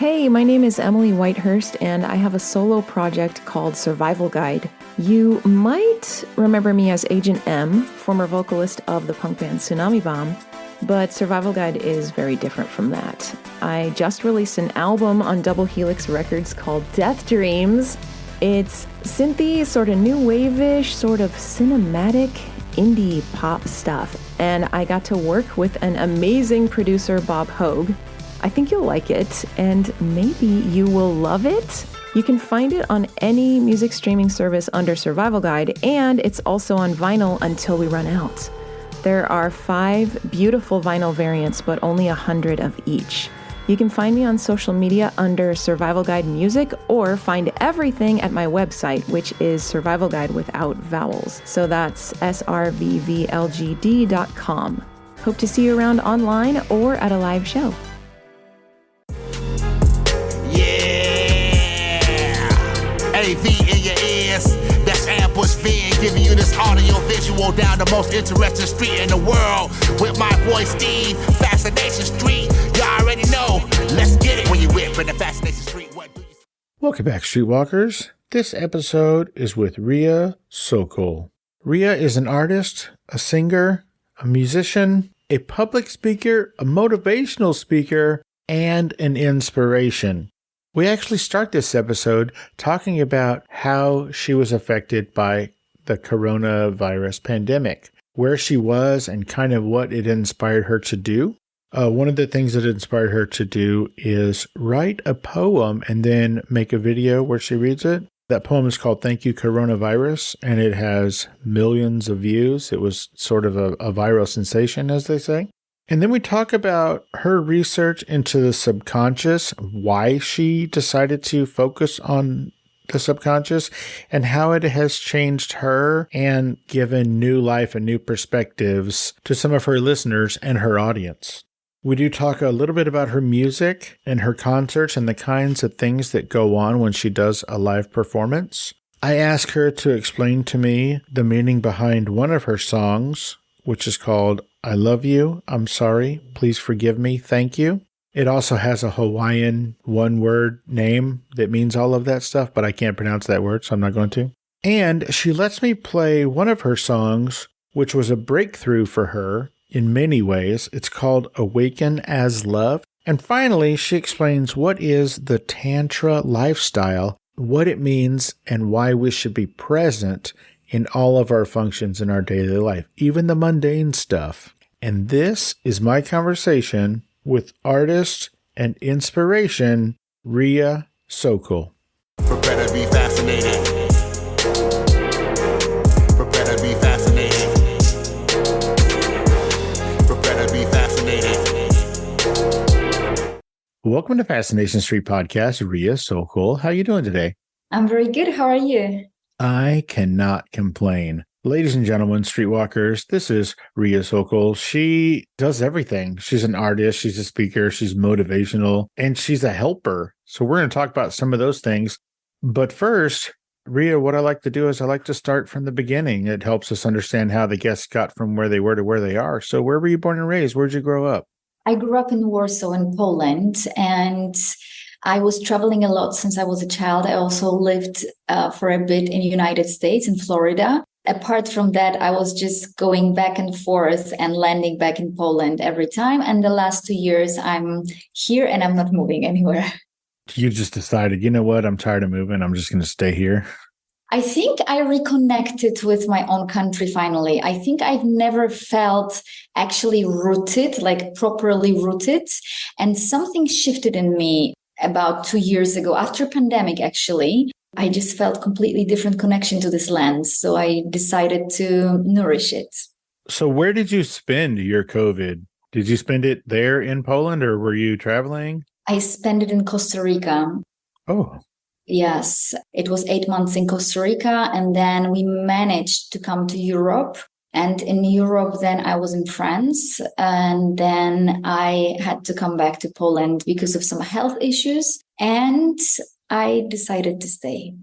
Hey, my name is Emily Whitehurst, and I have a solo project called Survival Guide. You might remember me as Agent M, former vocalist of the punk band Tsunami Bomb, but Survival Guide is very different from that. I just released an album on Double Helix Records called Death Dreams. It's synthy, sort of new wave-ish, sort of cinematic indie pop stuff, and I got to work with an amazing producer, Bob Hogue. I think you'll like it, and maybe you will love it. You can find it on any music streaming service under Survival Guide, and it's also on vinyl until we run out. There are 5 beautiful vinyl variants, but only 100 of each. You can find me on social media under Survival Guide Music, or find everything at my website, which is Survival Guide without vowels. So that's srvvlgd.com. Hope to see you around online or at a live show. AV in your ears, that's Ambush Being, giving you this audio visual down the most interesting street in the world. With my boy Steve, Fascination Street, you already know. Let's get it when you whip in the Fascination Street. What do you... Welcome back, Streetwalkers. This episode is with Riya Sokol. Riya is an artist, a singer, a musician, a public speaker, a motivational speaker, and an inspiration. We actually start this episode talking about how she was affected by the coronavirus pandemic, where she was and kind of what it inspired her to do. One of the things that inspired her to do is write a poem and then make a video where she reads it. That poem is called Thank You Coronavirus, and it has millions of views. It was sort of a viral sensation, as they say. And then we talk about her research into the subconscious, why she decided to focus on the subconscious, and how it has changed her and given new life and new perspectives to some of her listeners and her audience. We do talk a little bit about her music and her concerts and the kinds of things that go on when she does a live performance. I ask her to explain to me the meaning behind one of her songs, which is called I Love You, I'm Sorry, Please Forgive Me, Thank You. It also has a Hawaiian one-word name that means all of that stuff, but I can't pronounce that word, so I'm not going to. And she lets me play one of her songs, which was a breakthrough for her in many ways. It's called Awaken As Love. And finally, she explains what is the Tantra lifestyle, what it means, and why we should be present in all of our functions in our daily life, even the mundane stuff. And this is my conversation with artist and inspiration, Riya Sokol. Prepare to be fascinated. Prepare to be fascinated. Prepare to be fascinated. Welcome to Fascination Street Podcast, Riya Sokol. How are you doing today? I'm very good. How are you? I cannot complain. Ladies and gentlemen, streetwalkers, this is Riya Sokol. She does everything. She's an artist, she's a speaker, she's motivational, and she's a helper. So we're going to talk about some of those things. But first, Riya, what I like to do is I like to start from the beginning. It helps us understand how the guests got from where they were to where they are. So where were you born and raised? Where'd you grow up? I grew up in Warsaw in Poland, and I was traveling a lot since I was a child. I also lived for a bit in the United States, in Florida. Apart from that, I was just going back and forth and landing back in Poland every time. And the last 2 years, I'm here and I'm not moving anywhere. You just decided, you know what, I'm tired of moving. I'm just going to stay here. I think I reconnected with my own country finally. I think I've never felt actually rooted, like properly rooted. And something shifted in me about 2 years ago, after pandemic, actually. I just felt completely different connection to this land. So I decided to nourish it. So where did you spend your COVID? Did you spend it there in Poland, or were you traveling? I spent it in Costa Rica. Oh. Yes, it was 8 months in Costa Rica. And then we managed to come to Europe. And in Europe, then I was in France. And then I had to come back to Poland because of some health issues. And I decided to stay.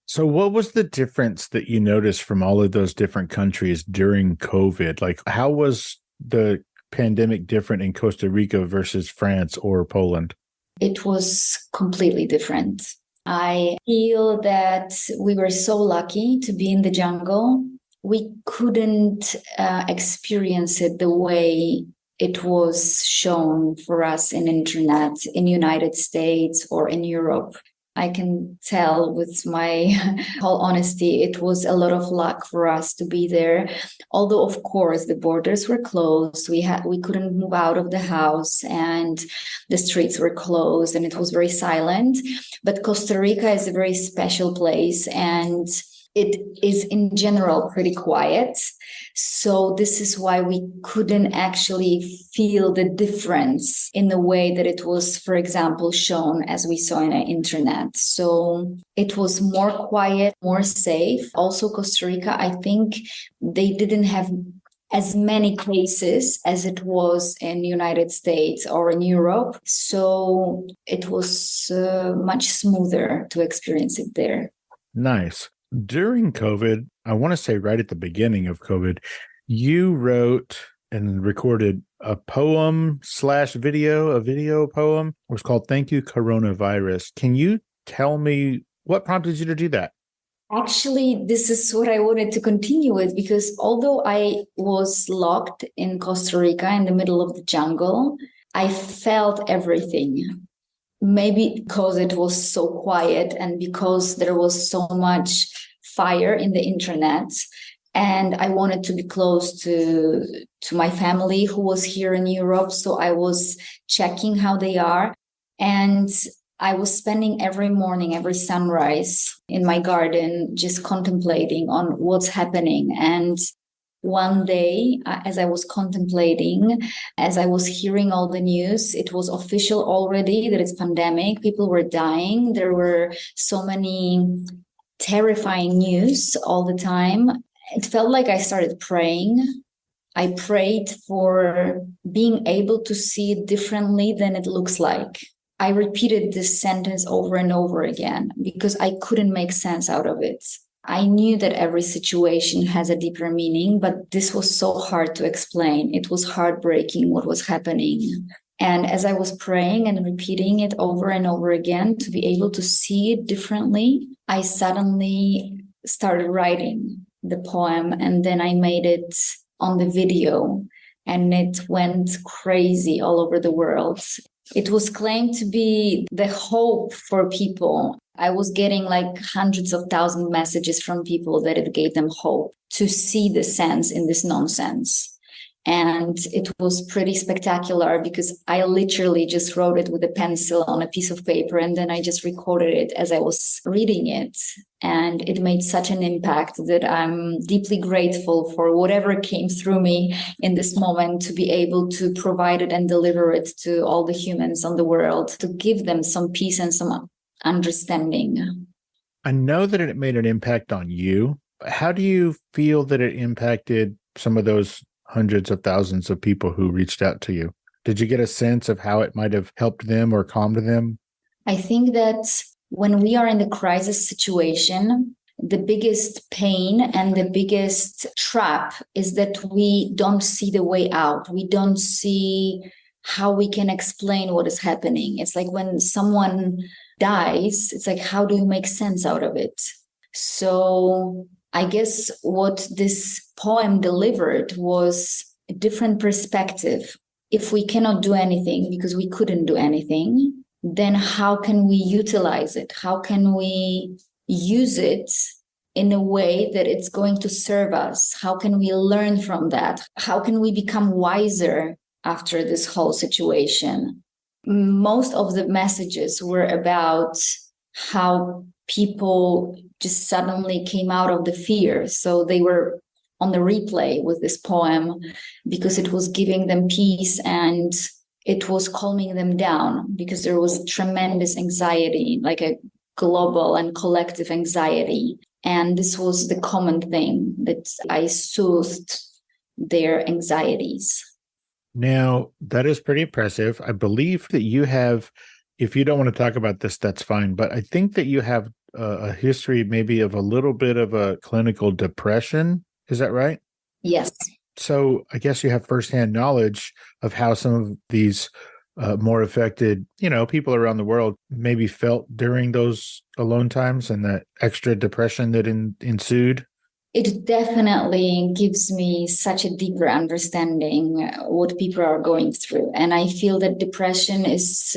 So what was the difference that you noticed from all of those different countries during COVID? Like, how was the pandemic different in Costa Rica versus France or Poland? it was completely different. I feel that we were so lucky to be in the jungle. We couldn't experience it the way it was shown for us in internet, in United States or in Europe. I can tell with my whole honesty, it was a lot of luck for us to be there. Although, of course, the borders were closed. We couldn't move out of the house and the streets were closed and it was very silent. But Costa Rica is a very special place and it is in general pretty quiet. So this is why we couldn't actually feel the difference in the way that it was, for example, shown as we saw in the internet. So it was more quiet, more safe. Also, Costa Rica, I think they didn't have as many cases as it was in the United States or in Europe. So it was much smoother to experience it there. Nice. During COVID, I want to say right at the beginning of COVID, you wrote and recorded a video poem. It was called Thank You, Coronavirus. Can you tell me what prompted you to do that? Actually, this is what I wanted to continue with, because although I was locked in Costa Rica in the middle of the jungle, I felt everything. Maybe because it was so quiet and because there was so much fire in the internet. And I wanted to be close to my family who was here in Europe. So I was checking how they are. And I was spending every morning, every sunrise in my garden, just contemplating on what's happening. And one day, as I was contemplating, as I was hearing all the news, it was official already that it's pandemic. People were dying. There were so many terrifying news all the time. It felt like I started praying. I prayed for being able to see it differently than it looks like. I repeated this sentence over and over again because I couldn't make sense out of it. I knew that every situation has a deeper meaning, but this was so hard to explain. It was heartbreaking what was happening. And as I was praying and repeating it over and over again to be able to see it differently, I suddenly started writing the poem, and then I made it on the video and it went crazy all over the world. It was claimed to be the hope for people. I was getting like hundreds of thousands of messages from people that it gave them hope to see the sense in this nonsense. And it was pretty spectacular because I literally just wrote it with a pencil on a piece of paper and then I just recorded it as I was reading it. And it made such an impact that I'm deeply grateful for whatever came through me in this moment to be able to provide it and deliver it to all the humans on the world, to give them some peace and some understanding. I know that it made an impact on you. How do you feel that it impacted some of those hundreds of thousands of people who reached out to you? Did you get a sense of how it might have helped them or calmed them? I think that when we are in the crisis situation, the biggest pain and the biggest trap is that we don't see the way out. We don't see how we can explain what is happening. It's like when someone dies, it's like, how do you make sense out of it? So I guess what this poem delivered was a different perspective. If we cannot do anything because we couldn't do anything, then how can we utilize it? How can we use it in a way that it's going to serve us? How can we learn from that? How can we become wiser after this whole situation? Most of the messages were about how people just suddenly came out of the fear. So they were on the replay with this poem because it was giving them peace and it was calming them down because there was tremendous anxiety, like a global and collective anxiety. And this was the common thing that I soothed their anxieties. Now, that is pretty impressive. I believe that you have, if you don't want to talk about this, that's fine. But I think that you have a history maybe of a little bit of a clinical depression. Is that right? Yes. So I guess you have firsthand knowledge of how some of these more affected, people around the world maybe felt during those alone times and that extra depression that ensued? It definitely gives me such a deeper understanding what people are going through. And I feel that depression is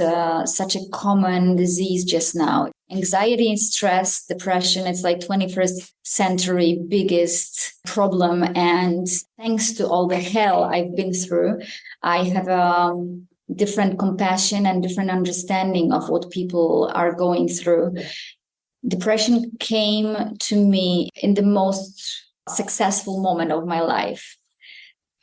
such a common disease just now. Anxiety and stress, depression, it's like 21st century biggest problem. And thanks to all the hell I've been through, I have a different compassion and different understanding of what people are going through. Depression came to me in the most successful moment of my life.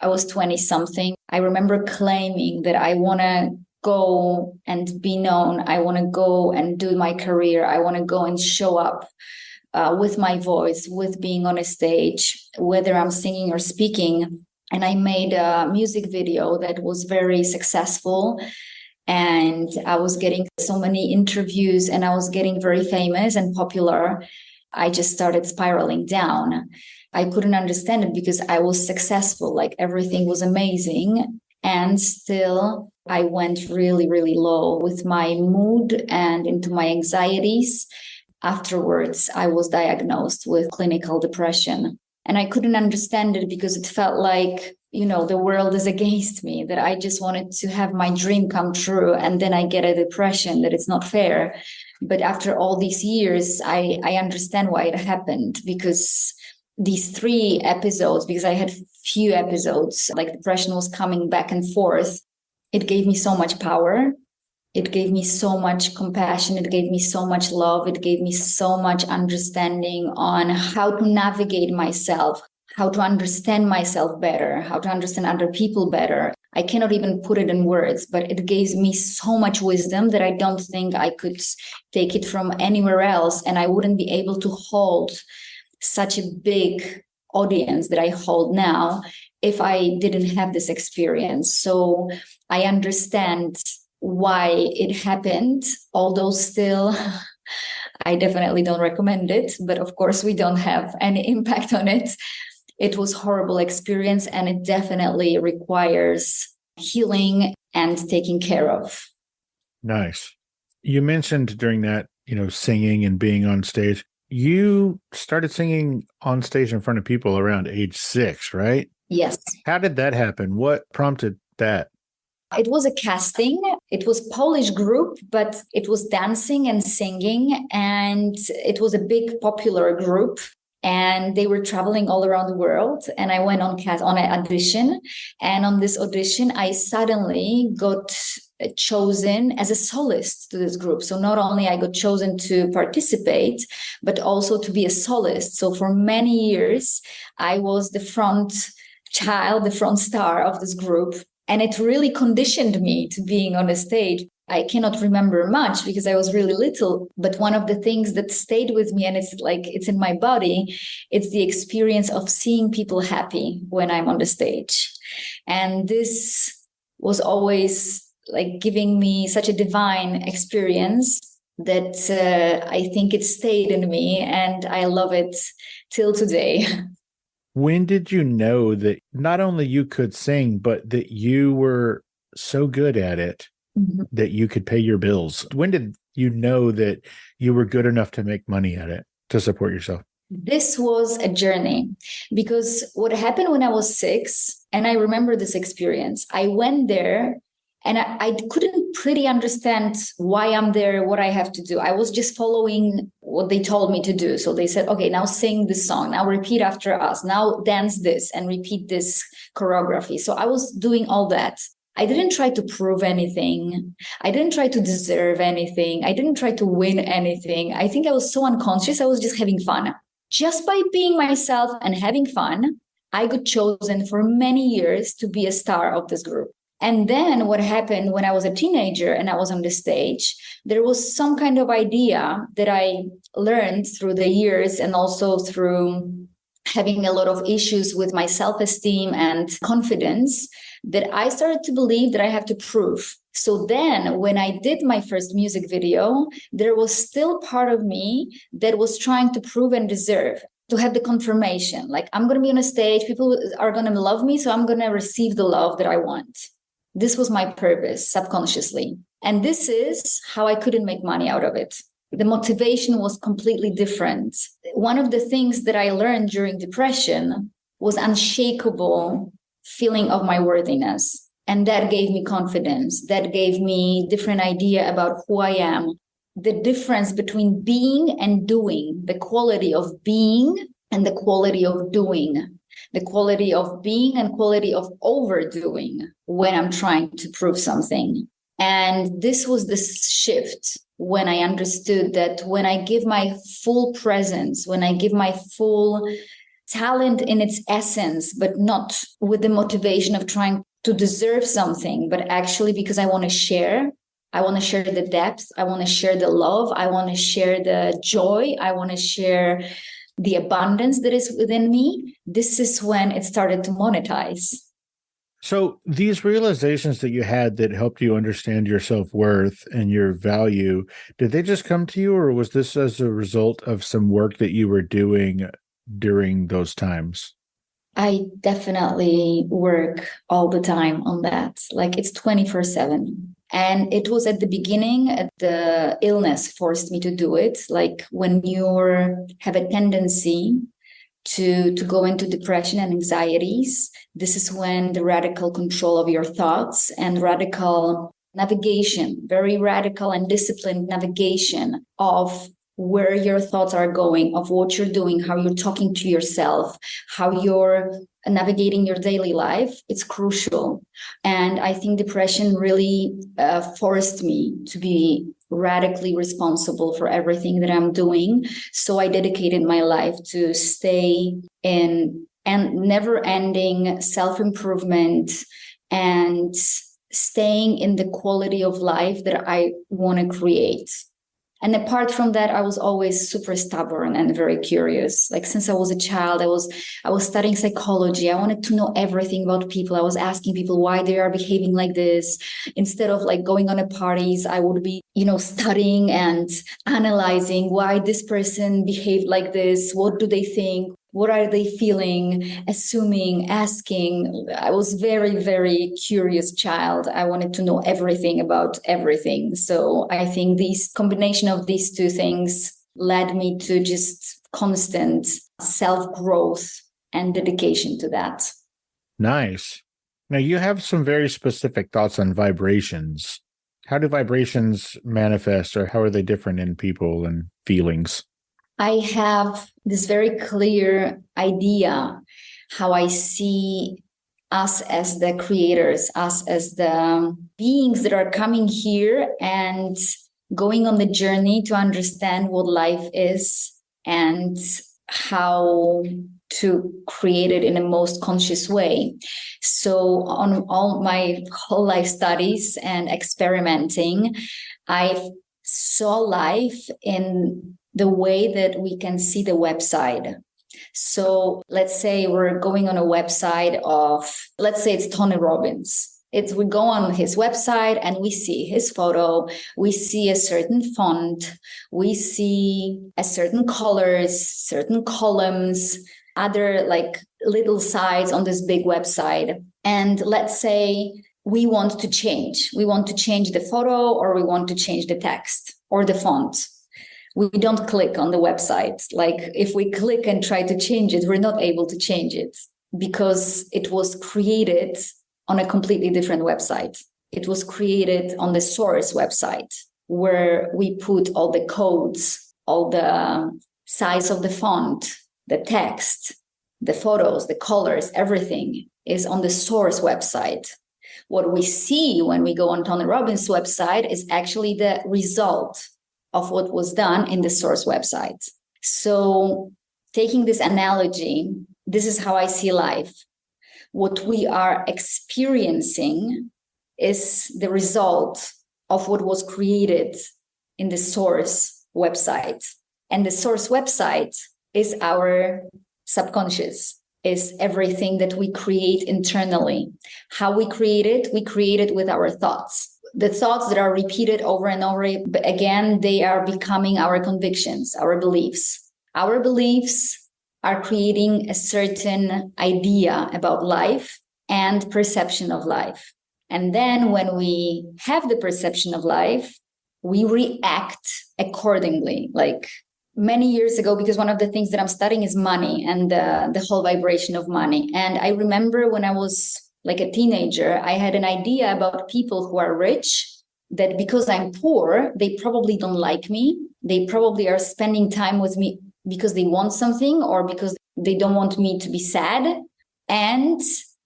I was 20 something. I remember claiming that I want to go and be known. I want to go and do my career. I want to go and show up with my voice, with being on a stage, whether I'm singing or speaking. And I made a music video that was very successful. And I was getting so many interviews and I was getting very famous and popular. I just started spiraling down. I couldn't understand it because I was successful, like everything was amazing. And still, I went really, really low with my mood and into my anxieties. Afterwards, I was diagnosed with clinical depression. And I couldn't understand it because it felt like, the world is against me, that I just wanted to have my dream come true. And then I get a depression, that it's not fair. But after all these years, I understand why it happened, because these 3 episodes, because I had few episodes, like depression was coming back and forth. It gave me so much power. It gave me so much compassion. It gave me so much love. It gave me so much understanding on how to navigate myself, how to understand myself better, how to understand other people better. I cannot even put it in words, but it gave me so much wisdom that I don't think I could take it from anywhere else. And I wouldn't be able to hold such a big audience that I hold now if I didn't have this experience. So I understand why it happened, although still I definitely don't recommend it. But of course, we don't have any impact on it. It was a horrible experience, and it definitely requires healing and taking care of. Nice. You mentioned during that, singing and being on stage. You started singing on stage in front of people around age 6, right? Yes. How did that happen? What prompted that? It was a casting. It was a Polish group, but it was dancing and singing. And it was a big popular group. And they were traveling all around the world. And I went on an audition. And on this audition, I suddenly got chosen as a soloist to this group. So not only I got chosen to participate, but also to be a soloist. So for many years, I was the front child, the front star of this group. And it really conditioned me to being on a stage. I cannot remember much because I was really little, but one of the things that stayed with me, and it's in my body, it's the experience of seeing people happy when I'm on the stage. And this was always like giving me such a divine experience that I think it stayed in me, and I love it till today. When did you know that not only you could sing, but that you were so good at it that you could pay your bills? When did you know that you were good enough to make money at it, to support yourself? This was a journey, because what happened when I was 6, and I remember this experience, I went there and I couldn't pretty understand why I'm there, what I have to do. I was just following what they told me to do. So they said, okay, now sing this song, now repeat after us, now dance this and repeat this choreography. So I was doing all that. I didn't try to prove anything. I didn't try to deserve anything. I didn't try to win anything. I think I was so unconscious. I was just having fun. Just by being myself and having fun, I got chosen for many years to be a star of this group. And then what happened when I was a teenager and I was on the stage, there was some kind of idea that I learned through the years and also through having a lot of issues with my self-esteem and confidence, that I started to believe that I have to prove. So then when I did my first music video, there was still part of me that was trying to prove and deserve, to have the confirmation. Like, I'm going to be on a stage, people are going to love me, so I'm going to receive the love that I want. This was my purpose subconsciously. And this is how I couldn't make money out of it. The motivation was completely different. One of the things that I learned during depression was unshakable feeling of my worthiness. And that gave me confidence. That gave me different idea about who I am. The difference between being and doing, the quality of being and the quality of doing, the quality of being and quality of overdoing when I'm trying to prove something. And this was the shift when I understood that when I give my full presence, when I give my full talent in its essence, but not with the motivation of trying to deserve something, but actually because I want to share. I want to share the depth. I want to share the love. I want to share the joy. I want to share the abundance that is within me. This is when it started to monetize. So these realizations that you had that helped you understand your self-worth and your value, did they just come to you, or was this as a result of some work that you were doing during those times? I definitely work all the time on that. Like it's 24/7. And it was at the beginning, the illness forced me to do it. Like when you have a tendency to go into depression and anxieties, this is when the radical control of your thoughts and radical navigation, very radical and disciplined navigation of where your thoughts are going, of what you're doing, how you're talking to yourself, how you're navigating your daily life, it's crucial. And I think depression really forced me to be radically responsible for everything that I'm doing. So I dedicated my life to stay in and never-ending self-improvement and staying in the quality of life that I want to create. And apart from that, I was always super stubborn and very curious. Like since I was a child, I was studying psychology. I wanted to know everything about people. I was asking people why they are behaving like this. Instead of like going on a parties, I would be, studying and analyzing why this person behaved like this. What do they think? What are they feeling? Assuming, asking. I was very, very curious child. I wanted to know everything about everything. So I think this combination of these two things led me to just constant self-growth and dedication to that. Nice. Now you have some very specific thoughts on vibrations. How do vibrations manifest, or how are they different in people and feelings? I have this very clear idea how I see us as the creators, us as the beings that are coming here and going on the journey to understand what life is and how to create it in a most conscious way. So on all my whole life studies and experimenting, I saw life in the way that we can see the website. So let's say we're going on a website of, let's say it's Tony Robbins. We go on his website and we see his photo, we see a certain font, we see a certain colors, certain columns, other like little sites on this big website. And let's say we want to change the photo, or we want to change the text or the font. We don't click on the website. Like if we click and try to change it, we're not able to change it because it was created on a completely different website. It was created on the source website where we put all the codes, all the size of the font, the text, the photos, the colors, everything is on the source website. What we see when we go on Tony Robbins' website is actually the result of what was done in the source website. So taking this analogy, this is how I see life. What we are experiencing is the result of what was created in the source website. And the source website is our subconscious, is everything that we create internally. How we create it with our thoughts. The thoughts that are repeated over and over again, they are becoming our convictions, our beliefs. Our beliefs are creating a certain idea about life and perception of life. And then when we have the perception of life, we react accordingly. Like many years ago, because one of the things that I'm studying is money and the whole vibration of money. And I remember when I was like a teenager, I had an idea about people who are rich, that because I'm poor, they probably don't like me. They probably are spending time with me because they want something or because they don't want me to be sad. And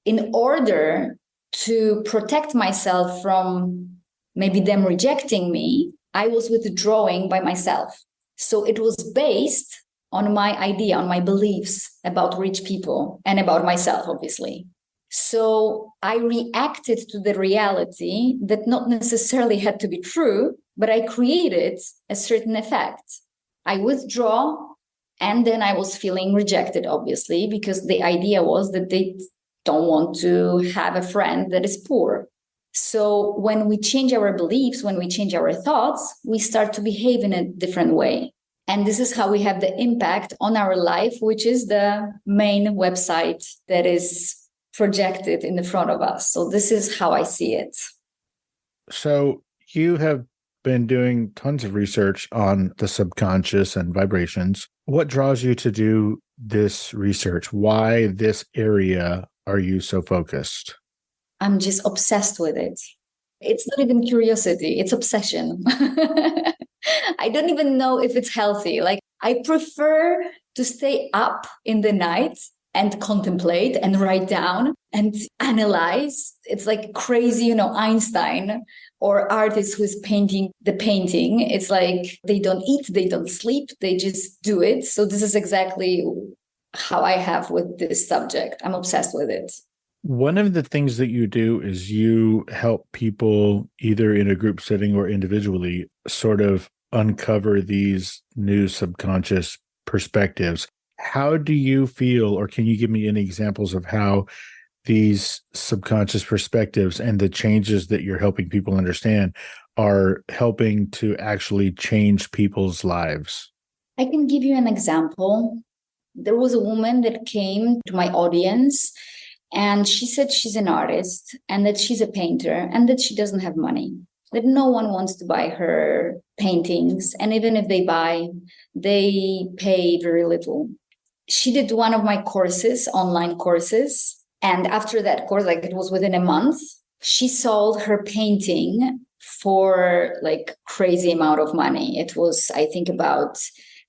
in order to protect myself from maybe them rejecting me, I was withdrawing by myself. So it was based on my idea, on my beliefs about rich people and about myself, obviously. So I reacted to the reality that not necessarily had to be true, but I created a certain effect. I withdraw, and then I was feeling rejected, obviously, because the idea was that they don't want to have a friend that is poor. So when we change our beliefs, when we change our thoughts, we start to behave in a different way. And this is how we have the impact on our life, which is the main website that is projected in the front of us. So this is how I see it. So you have been doing tons of research on the subconscious and vibrations. What draws you to do this research? Why this area are you so focused? I'm just obsessed with it. It's not even curiosity, it's obsession. I don't even know if it's healthy. Like, I prefer to stay up in the night and contemplate and write down and analyze. It's like crazy, Einstein or artist who's painting the painting. It's like they don't eat, they don't sleep, they just do it. So this is exactly how I have with this subject. I'm obsessed with it. One of the things that you do is you help people either in a group setting or individually sort of uncover these new subconscious perspectives. How do you feel, or can you give me any examples of how these subconscious perspectives and the changes that you're helping people understand are helping to actually change people's lives? I can give you an example. There was a woman that came to my audience, and she said she's an artist and that she's a painter and that she doesn't have money, that no one wants to buy her paintings. And even if they buy, they pay very little. She did one of my courses, online courses. And after that course, like it was within a month, she sold her painting for like crazy amount of money. It was, I think, about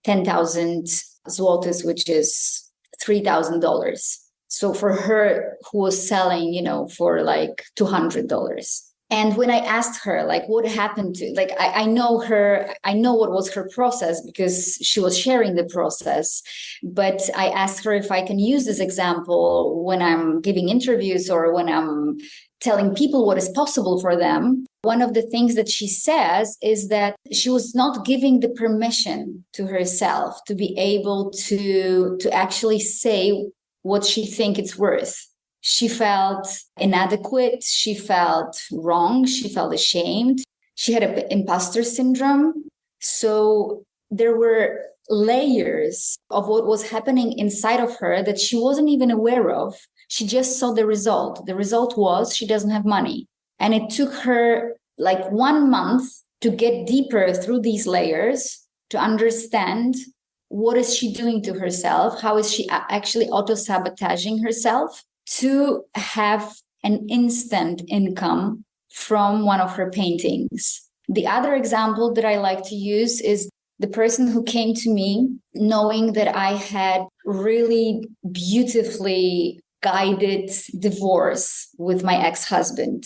10,000 zlotys, which is $3,000. So for her, who was selling, for like $200. And when I asked her, like, what happened to, like, I know her, I know what was her process because she was sharing the process. But I asked her if I can use this example when I'm giving interviews or when I'm telling people what is possible for them. One of the things that she says is that she was not giving the permission to herself to be able to actually say what she thinks it's worth. She felt inadequate. She felt wrong. She felt ashamed. She had an imposter syndrome. So there were layers of what was happening inside of her that she wasn't even aware of. She just saw the result. The result was she doesn't have money. And it took her like 1 month to get deeper through these layers to understand what is she doing to herself? How is she actually auto-sabotaging herself to have an instant income from one of her paintings? The other example that I like to use is the person who came to me knowing that I had really beautifully guided divorce with my ex-husband.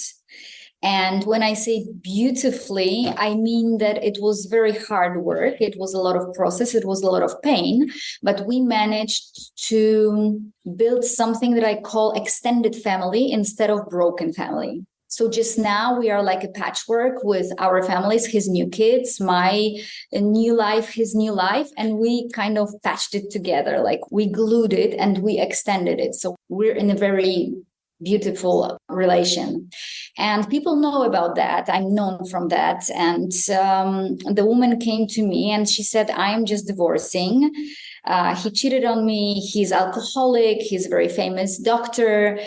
And when I say beautifully, I mean that it was very hard work. It was a lot of process. It was a lot of pain. But we managed to build something that I call extended family instead of broken family. So just now we are like a patchwork with our families, his new kids, my new life, his new life. And we kind of patched it together. Like we glued it and we extended it. So we're in a very beautiful relation. And people know about that. I'm known from that. And the woman came to me and she said, I'm just divorcing. He cheated on me. He's alcoholic. He's a very famous doctor.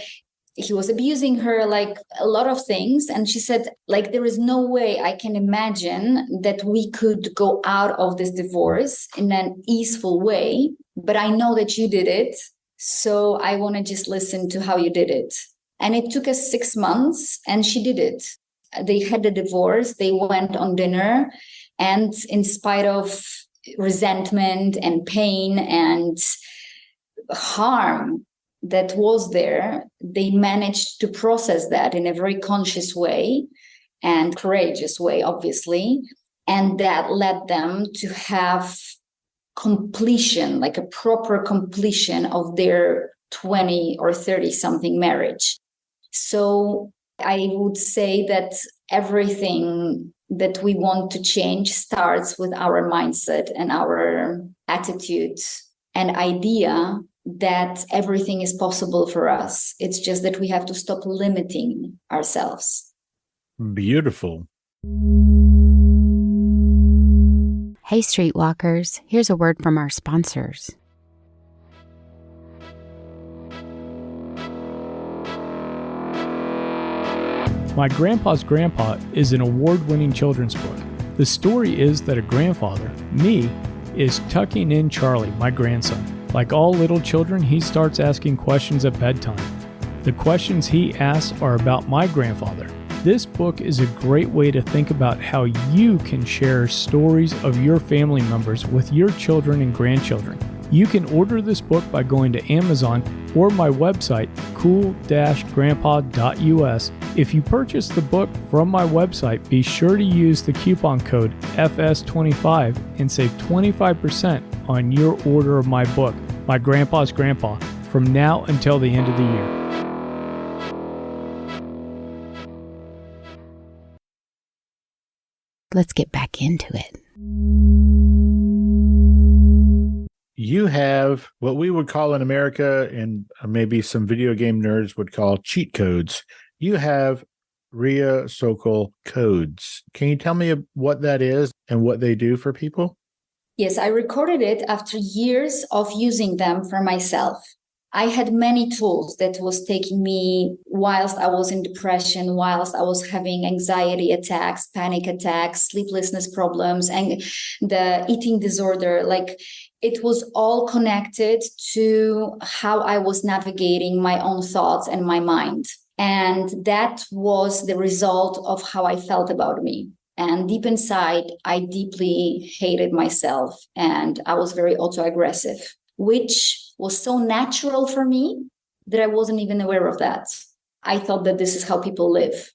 he was abusing her, like a lot of things. And she said, like, there is no way I can imagine that we could go out of this divorce in an easeful way, but I know that you did it. So I want to just listen to how you did it. And it took us 6 months and she did it. They had the divorce, they went on dinner, and in spite of resentment and pain and harm that was there, they managed to process that in a very conscious way and courageous way, obviously. And that led them to have completion, like a proper completion of their 20 or 30 something marriage. So I would say that everything that we want to change starts with our mindset and our attitude and idea that everything is possible for us. It's just that we have to stop limiting ourselves. Beautiful. Hey, Streetwalkers, here's a word from our sponsors. My Grandpa's Grandpa is an award-winning children's book. The story is that a grandfather, me, is tucking in Charlie, my grandson. Like all little children, he starts asking questions at bedtime. The questions he asks are about my grandfather. This book is a great way to think about how you can share stories of your family members with your children and grandchildren. You can order this book by going to Amazon or my website, cool-grandpa.us. If you purchase the book from my website, be sure to use the coupon code FS25 and save 25% on your order of my book, My Grandpa's Grandpa, from now until the end of the year. Let's get back into it. You have what we would call in America, and maybe some video game nerds would call cheat codes. You have Riya Sokol Codes. Can you tell me what that is and what they do for people? Yes, I recorded it after years of using them for myself. I had many tools that was taking me whilst I was in depression, whilst I was having anxiety attacks, panic attacks, sleeplessness problems, and the eating disorder. Like, it was all connected to how I was navigating my own thoughts and my mind. And that was the result of how I felt about me. And deep inside, I deeply hated myself, and I was very autoaggressive, which was so natural for me that I wasn't even aware of that. I thought that this is how people live.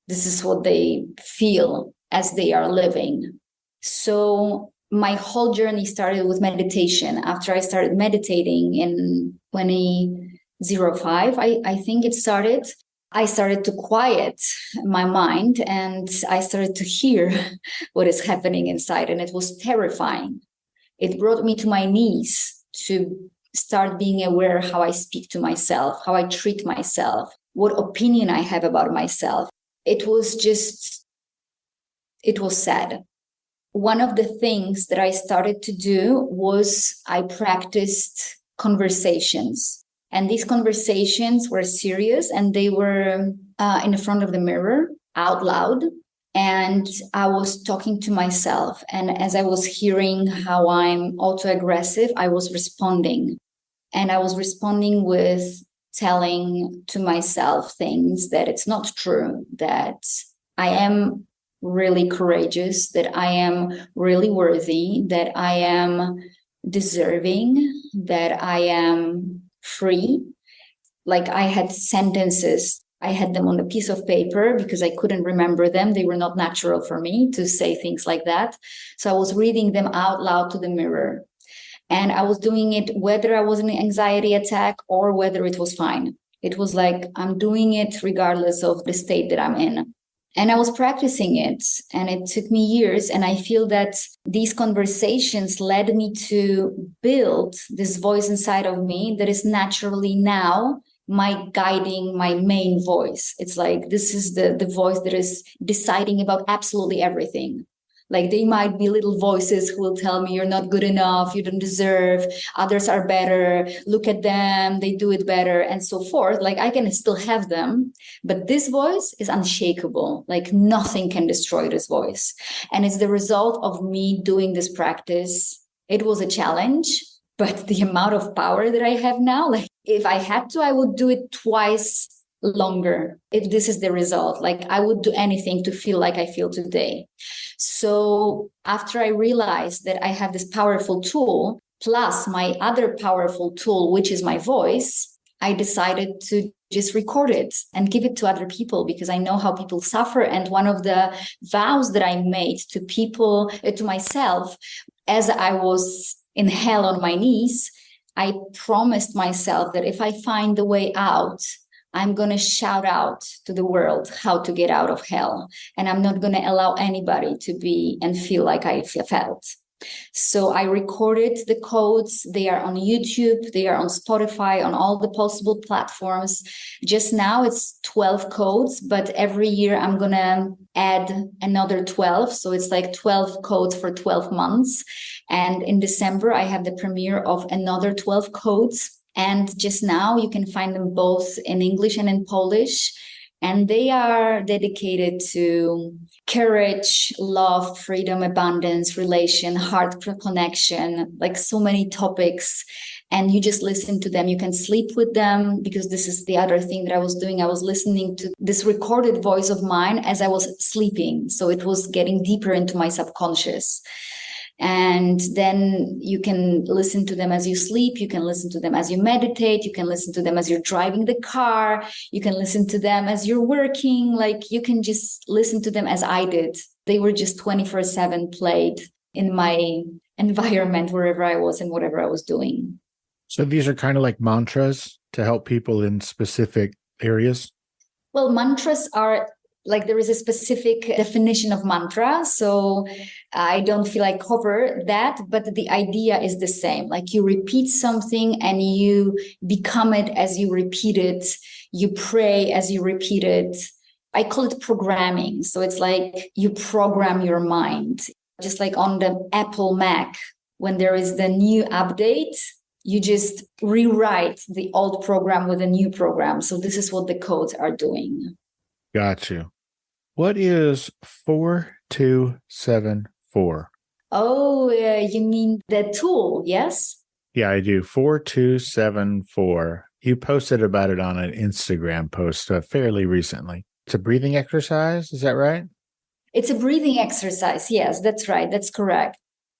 This is what they feel as they are living. So my whole journey started with meditation. After I started meditating in 2005, I think it started, I started to quiet my mind and I started to hear what is happening inside. And it was terrifying. It brought me to my knees to start being aware how I speak to myself, how I treat myself, what opinion I have about myself. It was sad. One of the things that I started to do was I practiced conversations. And these conversations were serious and they were in the front of the mirror, out loud. And I was talking to myself. And as I was hearing how I'm autoaggressive, I was responding. And I was responding with telling to myself things that it's not true, that I am really courageous, that I am really worthy, that I am deserving, that I am free. Like, I had sentences, I had them on a piece of paper because I couldn't remember them. They were not natural for me to say things like that. So I was reading them out loud to the mirror. And I was doing it whether I was in an anxiety attack or whether it was fine. It was like, I'm doing it regardless of the state that I'm in. And I was practicing it, and it took me years. And I feel that these conversations led me to build this voice inside of me that is naturally now my guiding, my main voice. It's like, this is the voice that is deciding about absolutely everything. Like they might be little voices who will tell me you're not good enough, you don't deserve, others are better, look at them, they do it better, and so forth. Like I can still have them, but this voice is unshakable. Like nothing can destroy this voice. And it's the result of me doing this practice. It was a challenge, but the amount of power that I have now, like if I had to, I would do it twice longer if this is the result. Like I would do anything to feel like I feel today. So after I realized that I have this powerful tool plus my other powerful tool, which is my voice, I decided to just record it and give it to other people because I know how people suffer. And one of the vows that I made to people, to myself, as I was in hell on my knees, I promised myself that if I find the way out, I'm going to shout out to the world how to get out of hell. And I'm not going to allow anybody to be and feel like I felt. So I recorded the codes. They are on YouTube. They are on Spotify, on all the possible platforms. Just now it's 12 codes, but every year I'm going to add another 12. So it's like 12 codes for 12 months. And in December, I have the premiere of another 12 codes. And just now you can find them both in English and in Polish. And they are dedicated to courage, love, freedom, abundance, relation, heart connection, like so many topics. And you just listen to them. You can sleep with them because this is the other thing that I was doing. I was listening to this recorded voice of mine as I was sleeping. So it was getting deeper into my subconscious. And then you can listen to them as you sleep. You can listen to them as you meditate. You can listen to them as you're driving the car. You can listen to them as you're working. Like you can just listen to them as I did. They were just 24/7 played in my environment, wherever I was and whatever I was doing. So these are kind of like mantras to help people in specific areas? Well, mantras are like there is a specific definition of mantra. So I don't feel I cover that, but the idea is the same. Like you repeat something and you become it as you repeat it. You pray as you repeat it. I call it programming. So it's like you program your mind. Just like on the Apple Mac, when there is the new update, you just rewrite the old program with a new program. So this is what the codes are doing. Got you. What is 4274? Oh, you mean the tool, yes? Yeah, I do. 4274. You posted about it on an Instagram post fairly recently. It's a breathing exercise. Is that right? It's a breathing exercise. Yes, that's right. That's correct.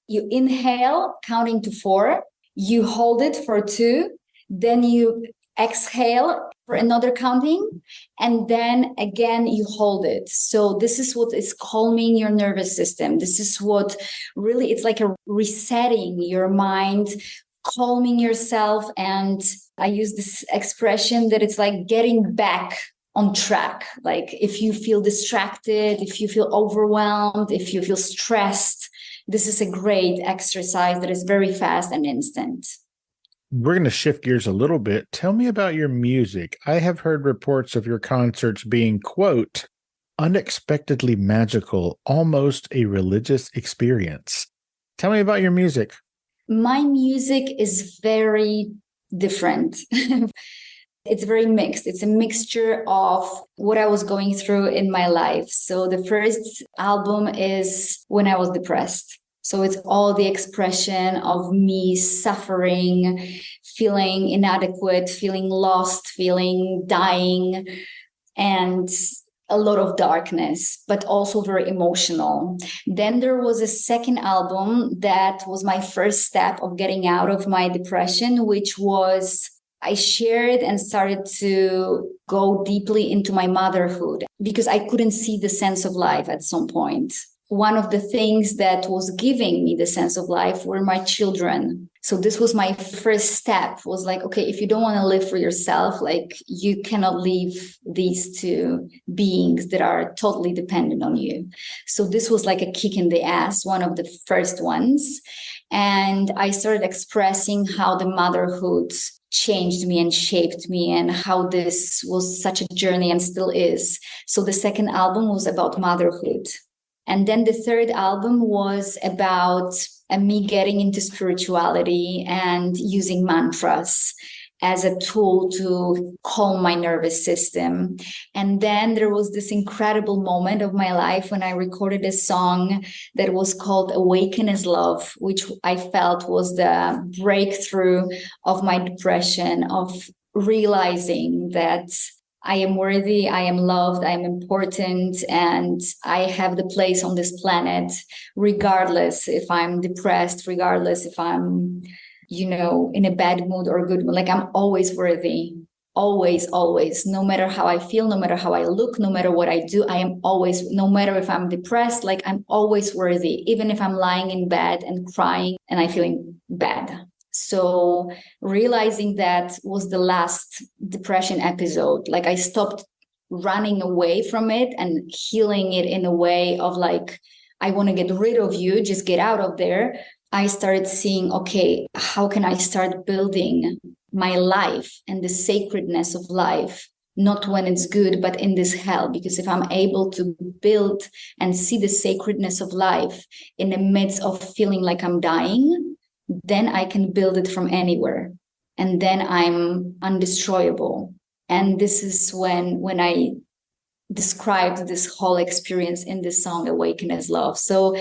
You inhale, counting to 4. You hold it for 2. Then you exhale for another counting, and then again you hold it. So this is what is calming your nervous system. This is what really, it's like a resetting your mind, calming yourself. And I use this expression that it's like getting back on track. Like if you feel distracted, if you feel overwhelmed, if you feel stressed, this is a great exercise that is very fast and instant. We're going to shift gears a little bit. Tell me about your music. I have heard reports of your concerts being, quote, unexpectedly magical, almost a religious experience. Tell me about your music. My music is very different. It's very mixed. It's a mixture of what I was going through in my life. So the first album is when I was depressed. So it's all the expression of me suffering, feeling inadequate, feeling lost, feeling dying, and a lot of darkness, but also very emotional. Then there was a second album that was my first step of getting out of my depression, which was I shared and started to go deeply into my motherhood because I couldn't see the sense of life at some point. One of the things that was giving me the sense of life were my children. So this was my first step, was like, okay, if you don't want to live for yourself, like you cannot leave these two beings that are totally dependent on you. So this was like a kick in the ass, one of the first ones. And I started expressing how the motherhood changed me and shaped me and how this was such a journey and still is. So the second album was about motherhood. And then the third album was about me getting into spirituality and using mantras as a tool to calm my nervous system. And then there was this incredible moment of my life when I recorded a song that was called Awaken As Love, which I felt was the breakthrough of my depression, of realizing that I am worthy, I am loved, I am important, and I have the place on this planet, regardless if I'm depressed, regardless if I'm in a bad mood or good mood. Like, I'm always worthy, always, no matter how I feel, no matter how I look, no matter what I do, I am always, no matter if I'm depressed, like, I'm always worthy, even if I'm lying in bed and crying and I'm feeling bad. So realizing that was the last depression episode. Like, I stopped running away from it and healing it in a way of like, I want to get rid of you, just get out of there. I started seeing, okay, how can I start building my life and the sacredness of life, not when it's good, but in this hell? Because if I'm able to build and see the sacredness of life in the midst of feeling like I'm dying, then I can build it from anywhere. And then I'm undestroyable. And this is when I described this whole experience in this song, Awaken As Love. So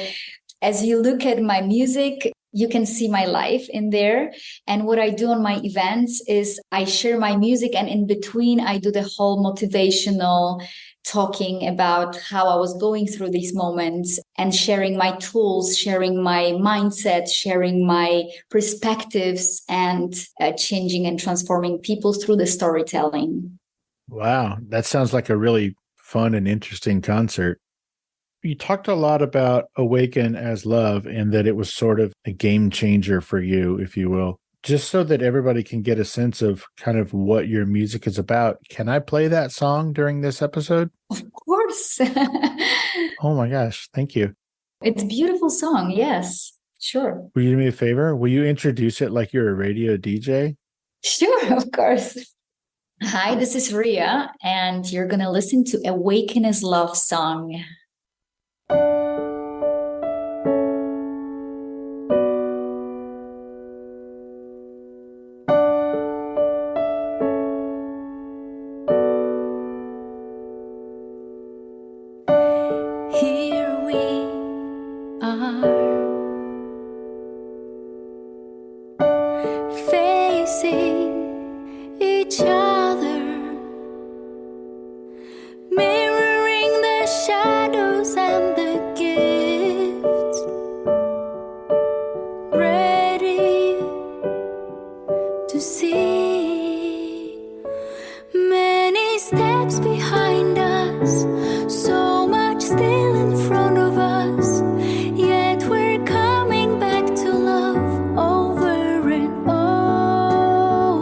as you look at my music, you can see my life in there. And what I do on my events is I share my music, and in between I do the whole motivational talking about how I was going through these moments and sharing my tools, sharing my mindset, sharing my perspectives, and changing and transforming people through the storytelling. Wow, that sounds like a really fun and interesting concert. You talked a lot about Awaken As Love and that it was sort of a game changer for you, if you will. Just so that everybody can get a sense of kind of what your music is about, can I play that song during this episode? Of course. Oh my gosh, thank you. It's a beautiful song. Yes, sure. Will you do me a favor? Will you introduce it like you're a radio DJ? Sure, of course. Hi, this is Riya, and you're going to listen to Awaken As Love song. Here we are, facing each other, mirroring the shadows and the gifts, ready to see many steps behind us, so much still in front of us, yet we're coming back to love over and over.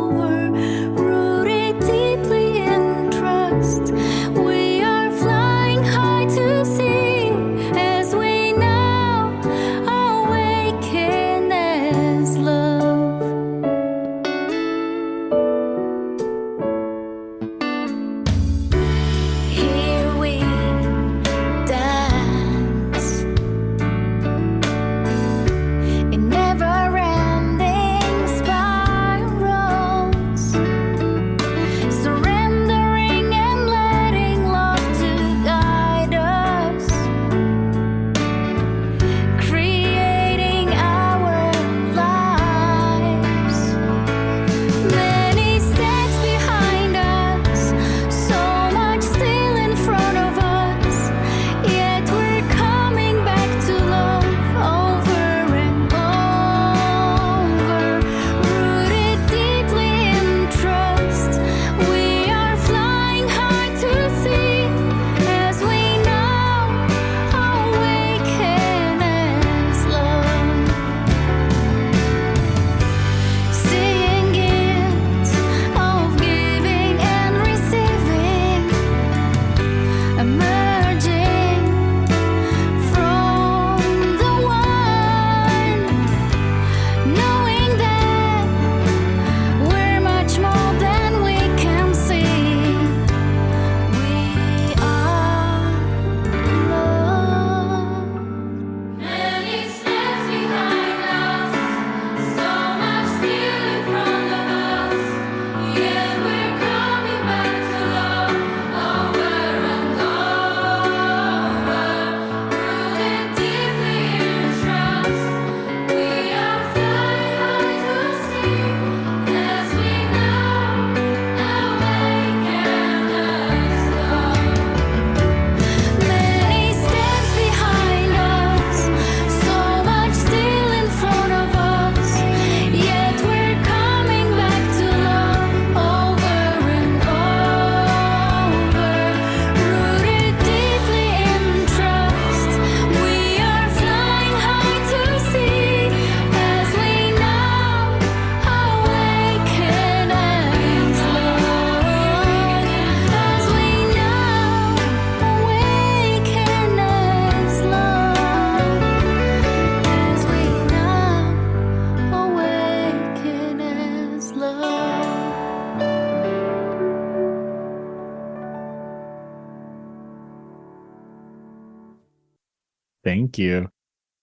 Thank you.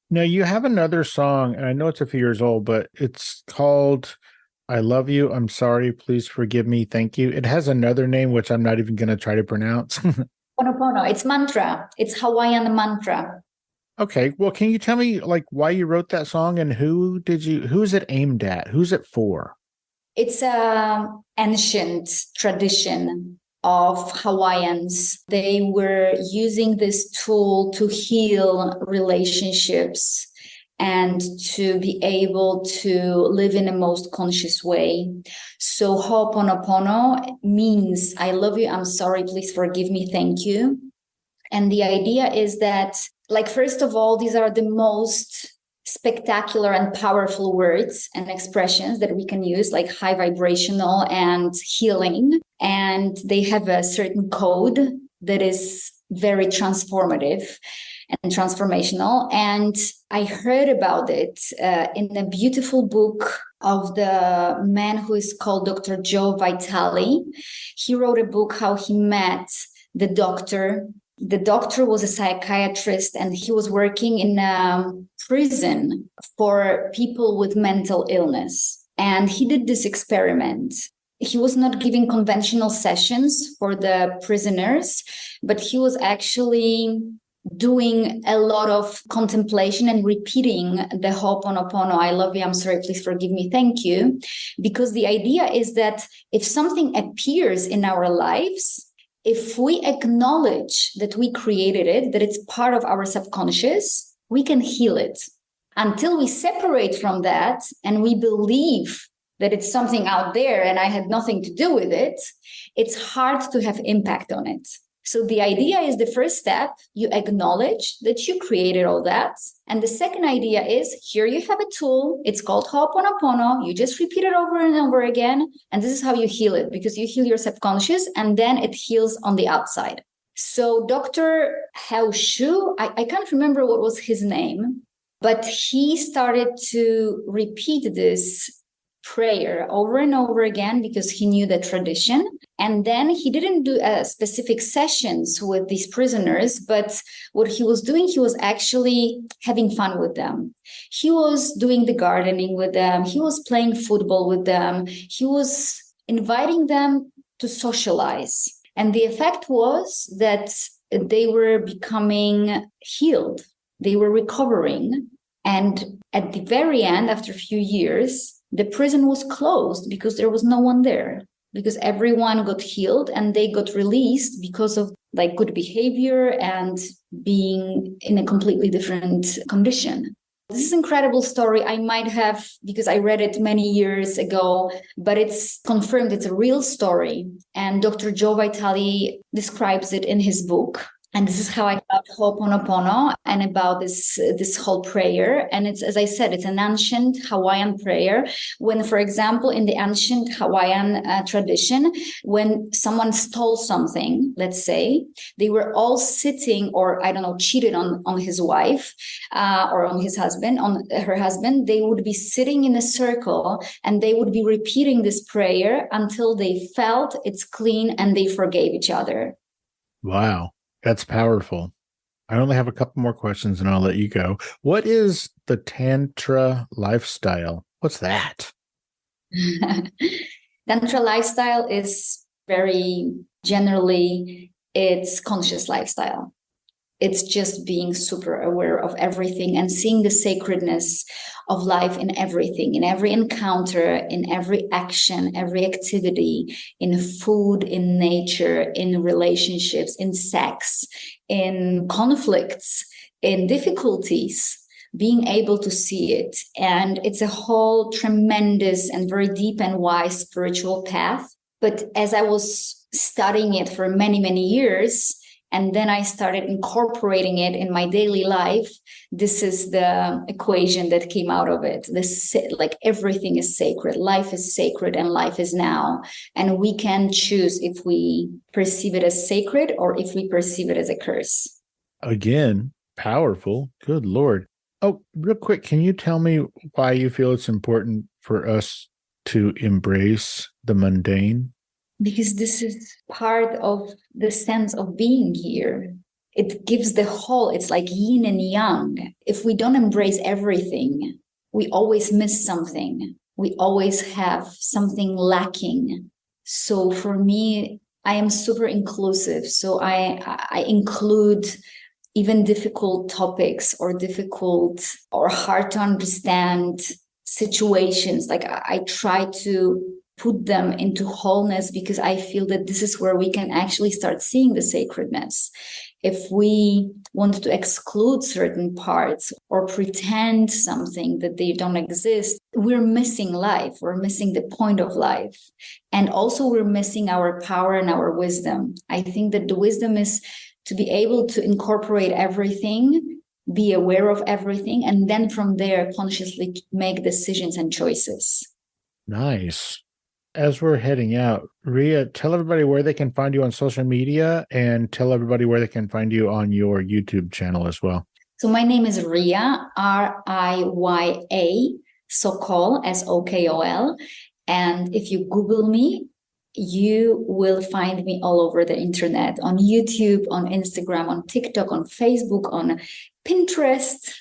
Now, you have another song, and I know it's a few years old, but it's called I Love You, I'm Sorry, Please Forgive Me, Thank You. It has another name, which I'm not even going to try to pronounce. Ho'oponopono. It's mantra. It's Hawaiian mantra. Okay, well, can you tell me like why you wrote that song and who is it aimed at? Who's it for? It's an ancient tradition of Hawaiians. They were using this tool to heal relationships and to be able to live in the most conscious way. So Ho'oponopono means I love you, I'm sorry, please forgive me, thank you. And the idea is that, like, first of all, these are the most spectacular and powerful words and expressions that we can use, like high vibrational and healing. And they have a certain code that is very transformative and transformational. And I heard about it in a beautiful book of the man who is called Dr. Joe Vitale. He wrote a book how he met the doctor. The doctor was a psychiatrist and he was working in a prison for people with mental illness. And he did this experiment. He was not giving conventional sessions for the prisoners, but he was actually doing a lot of contemplation and repeating the Ho'oponopono, I love you, I'm sorry, please forgive me, thank you. Because the idea is that if something appears in our lives, if we acknowledge that we created it, that it's part of our subconscious, we can heal it. Until we separate from that and we believe that it's something out there and I had nothing to do with it, it's hard to have impact on it. So the idea is the first step, you acknowledge that you created all that. And the second idea is, here you have a tool. It's called Ho'oponopono. You just repeat it over and over again. And this is how you heal it, because you heal your subconscious and then it heals on the outside. So Dr. Hao Shu, I can't remember what was his name, but he started to repeat this prayer over and over again because he knew the tradition. And then he didn't do specific sessions with these prisoners, but what he was doing, he was actually having fun with them. He was doing the gardening with them. He was playing football with them. He was inviting them to socialize. And the effect was that they were becoming healed. They were recovering. And at the very end, after a few years, the prison was closed because there was no one there, because everyone got healed and they got released because of like good behavior and being in a completely different condition. This is an incredible story. I might have, because I read it many years ago, but it's confirmed it's a real story. And Dr. Joe Vitale describes it in his book. And this is how I got Ho'oponopono and about this whole prayer. And it's, as I said, it's an ancient Hawaiian prayer. When, for example, in the ancient Hawaiian tradition, when someone stole something, let's say, they were all sitting, or I don't know, cheated on his wife or on his husband, on her husband, they would be sitting in a circle and they would be repeating this prayer until they felt it's clean and they forgave each other. Wow. That's powerful. I only have a couple more questions and I'll let you go. What is the Tantra lifestyle? What's that? Tantra lifestyle is very generally, it's conscious lifestyle. It's just being super aware of everything and seeing the sacredness of life in everything, in every encounter, in every action, every activity, in food, in nature, in relationships, in sex, in conflicts, in difficulties, being able to see it. And it's a whole tremendous and very deep and wise spiritual path. But as I was studying it for many, many years, and then I started incorporating it in my daily life, this is the equation that came out of it. This, like, everything is sacred. Life is sacred and life is now. And we can choose if we perceive it as sacred or if we perceive it as a curse. Again, powerful. Good Lord. Oh, real quick, can you tell me why you feel it's important for us to embrace the mundane? Because this is part of the sense of being here. it gives the whole, it's like yin and yang. If we don't embrace everything, we always miss something. We always have something lacking. So for me, I am super inclusive. So I include even difficult topics or difficult or hard to understand situations. Like I try to put them into wholeness, because I feel that this is where we can actually start seeing the sacredness. If we want to exclude certain parts or pretend something that they don't exist, we're missing life. We're missing the point of life. And also we're missing our power and our wisdom. I think that the wisdom is to be able to incorporate everything, be aware of everything, and then from there consciously make decisions and choices. Nice. As we're heading out, Riya, tell everybody where they can find you on social media, and tell everybody where they can find you on your YouTube channel as well. So my name is Riya, Riya Sokol, Sokol. And if you Google me, you will find me all over the internet, on YouTube, on Instagram, on TikTok, on Facebook, on Pinterest,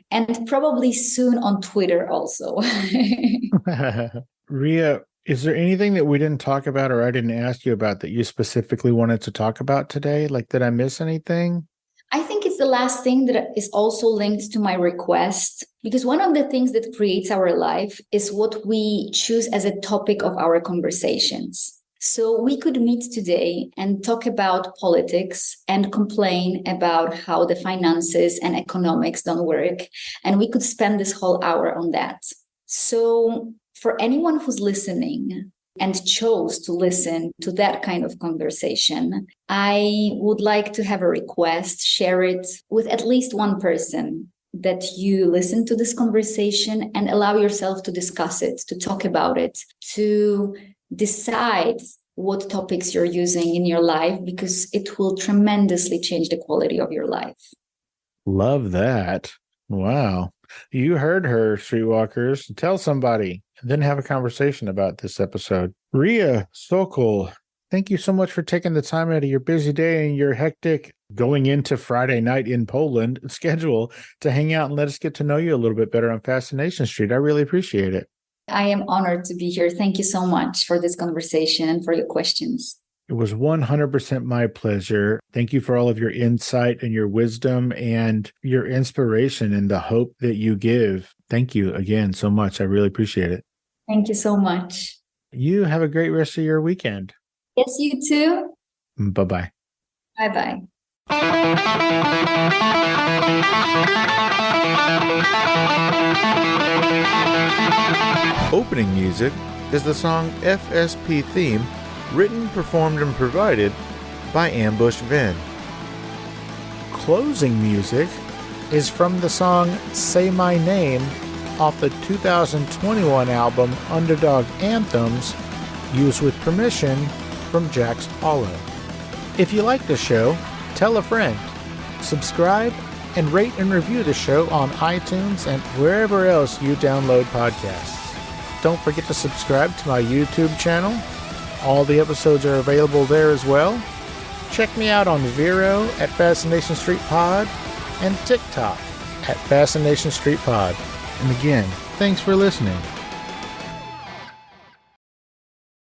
and probably soon on Twitter also. Riya, is there anything that we didn't talk about or I didn't ask you about that you specifically wanted to talk about today? Like, did I miss anything? I think it's the last thing that is also linked to my request, because one of the things that creates our life is what we choose as a topic of our conversations. So we could meet today and talk about politics and complain about how the finances and economics don't work. And we could spend this whole hour on that. So for anyone who's listening and chose to listen to that kind of conversation, I would like to have a request, share it with at least one person that you listen to this conversation and allow yourself to discuss it, to talk about it, to decide what topics you're using in your life, because it will tremendously change the quality of your life. Love that. Wow. You heard her, Streetwalkers. Tell somebody and then have a conversation about this episode. Riya Sokol, thank you so much for taking the time out of your busy day and your hectic going into Friday night in Poland schedule to hang out and let us get to know you a little bit better on Fascination Street. I really appreciate it. I am honored to be here. Thank you so much for this conversation and for your questions. It was 100% my pleasure. Thank you for all of your insight and your wisdom and your inspiration and the hope that you give. Thank you again so much. I really appreciate it. Thank you so much. You have a great rest of your weekend. Yes, you too. Bye-bye. Bye-bye. Opening music is the song FSP Theme, written, performed, and provided by Ambush Vin. Closing music is from the song Say My Name off the 2021 album Underdog Anthems, used with permission from Jax Hollow. If you like the show, tell a friend. Subscribe and rate and review the show on iTunes and wherever else you download podcasts. Don't forget to subscribe to my YouTube channel. All the episodes are available there as well. Check me out on Vero at Fascination Street Pod and TikTok at Fascination Street Pod. And again, thanks for listening.